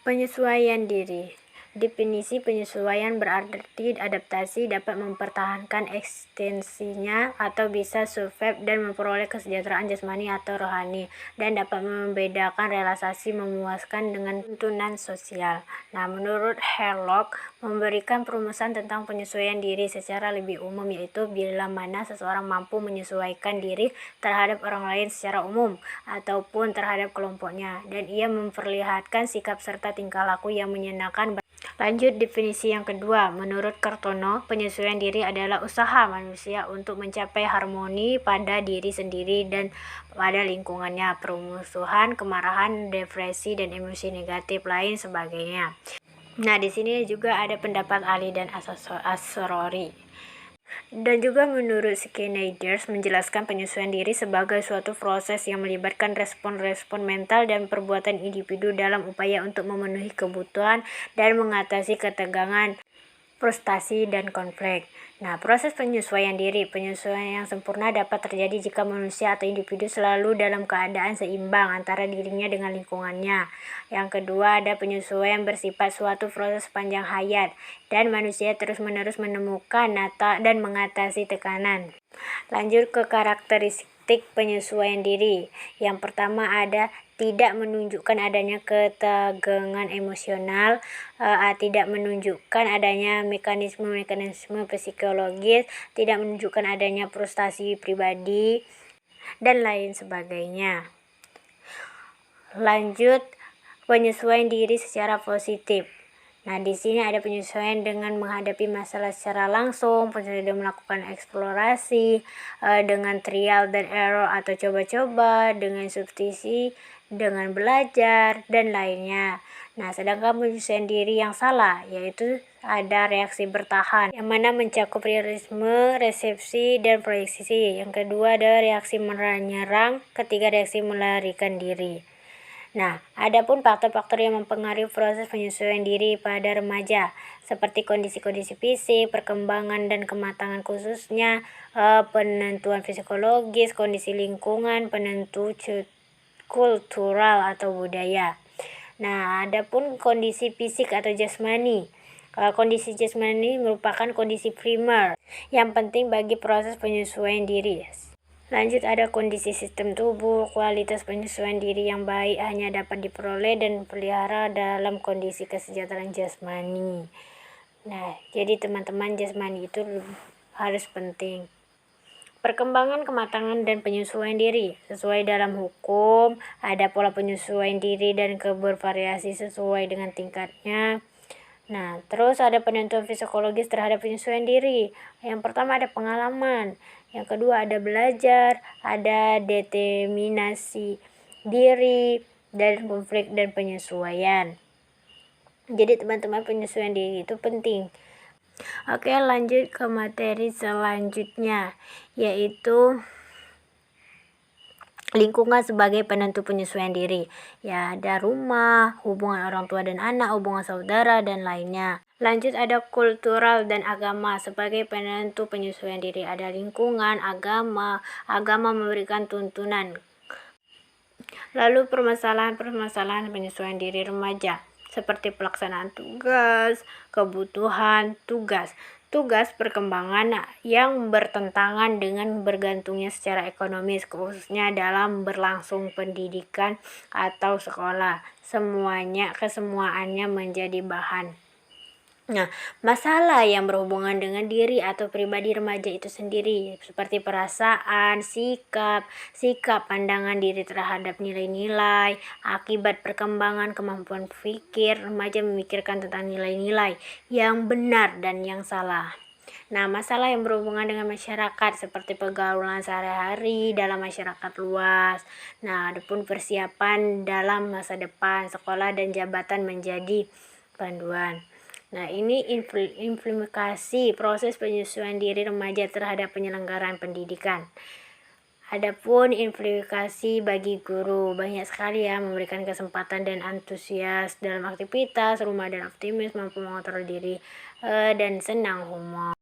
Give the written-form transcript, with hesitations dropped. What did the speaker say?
Penyesuaian diri. Definisi penyesuaian berarti adaptasi dapat mempertahankan eksistensinya atau bisa survive dan memperoleh kesejahteraan jasmani atau rohani, dan dapat membedakan relasi memuaskan dengan tuntunan sosial. Nah, menurut Herlock, memberikan perumusan tentang penyesuaian diri secara lebih umum, yaitu bila mana seseorang mampu menyesuaikan diri terhadap orang lain secara umum ataupun terhadap kelompoknya, dan ia memperlihatkan sikap serta tingkah laku yang menyenangkan. Lanjut definisi yang kedua. Menurut Kartono, penyesuaian diri adalah usaha manusia untuk mencapai harmoni pada diri sendiri dan pada lingkungannya, permusuhan, kemarahan, depresi, dan emosi negatif lain sebagainya. Nah, di sini juga ada pendapat ahli dan asesori. Dan juga menurut Schneider menjelaskan penyesuaian diri sebagai suatu proses yang melibatkan respon-respon mental dan perbuatan individu dalam upaya untuk memenuhi kebutuhan dan mengatasi ketegangan, frustasi, dan konflik. Nah, proses penyesuaian diri. Penyesuaian yang sempurna dapat terjadi jika manusia atau individu selalu dalam keadaan seimbang antara dirinya dengan lingkungannya. Yang kedua, ada penyesuaian bersifat suatu proses sepanjang hayat, dan manusia terus-menerus menemukan dan mengatasi tekanan. Lanjut ke karakteristik penyesuaian diri. Yang pertama ada tidak menunjukkan adanya ketegangan emosional, tidak menunjukkan adanya mekanisme psikologis, tidak menunjukkan adanya frustasi pribadi, dan lain sebagainya. Lanjut, penyesuaian diri secara positif. Nah, di sini ada penyesuaian dengan menghadapi masalah secara langsung, penyesuaian melakukan eksplorasi, dengan trial dan error atau coba-coba, dengan substitusi, dengan belajar, dan lainnya. Nah, sedangkan penyesuaian diri yang salah, yaitu ada reaksi bertahan, yang mana mencakup realisme, resepsi, dan proyeksi. Yang kedua ada reaksi menyerang, ketiga reaksi melarikan diri. Nah, adapun faktor-faktor yang mempengaruhi proses penyesuaian diri pada remaja, seperti kondisi-kondisi fisik, perkembangan dan kematangan khususnya, penentuan psikologis, kondisi lingkungan, penentu kultural atau budaya. Nah, adapun kondisi fisik atau jasmani. Kondisi jasmani merupakan kondisi primer yang penting bagi proses penyesuaian diri. Lanjut, ada kondisi sistem tubuh. Kualitas penyesuaian diri yang baik hanya dapat diperoleh dan dipelihara dalam kondisi kesejahteraan jasmani. Nah, jadi teman-teman, jasmani itu harus penting. Perkembangan, kematangan, dan penyesuaian diri. Sesuai dalam hukum, ada pola penyesuaian diri dan bervariasi sesuai dengan tingkatnya. Nah, terus ada penentuan psikologis terhadap penyesuaian diri. Yang pertama ada pengalaman. Yang kedua ada belajar, ada determinasi diri, dan konflik dan penyesuaian. Jadi teman-teman, penyesuaian diri itu penting. Oke, lanjut ke materi selanjutnya, yaitu lingkungan sebagai penentu penyesuaian diri. Ya, ada rumah, hubungan orang tua dan anak, hubungan saudara, dan lainnya. Lanjut, ada kultural dan agama sebagai penentu penyesuaian diri. Ada lingkungan, agama memberikan tuntunan. Lalu permasalahan penyesuaian diri remaja, seperti pelaksanaan tugas, kebutuhan tugas perkembangan yang bertentangan dengan bergantungnya secara ekonomis, khususnya dalam berlangsung pendidikan atau sekolah. Kesemuaannya menjadi bahan. Nah, masalah yang berhubungan dengan diri atau pribadi remaja itu sendiri, seperti perasaan, sikap, pandangan diri terhadap nilai-nilai, akibat perkembangan kemampuan pikir, remaja memikirkan tentang nilai-nilai yang benar dan yang salah. Nah, masalah yang berhubungan dengan masyarakat, seperti pergaulan sehari-hari dalam masyarakat luas. Nah, adapun persiapan dalam masa depan, sekolah dan jabatan menjadi panduan. Nah, ini implikasi proses penyesuaian diri remaja terhadap penyelenggaraan pendidikan. Adapun implikasi bagi guru, banyak sekali ya, memberikan kesempatan dan antusias dalam aktivitas, rumah dan optimis, mampu mengontrol diri, dan senang humor.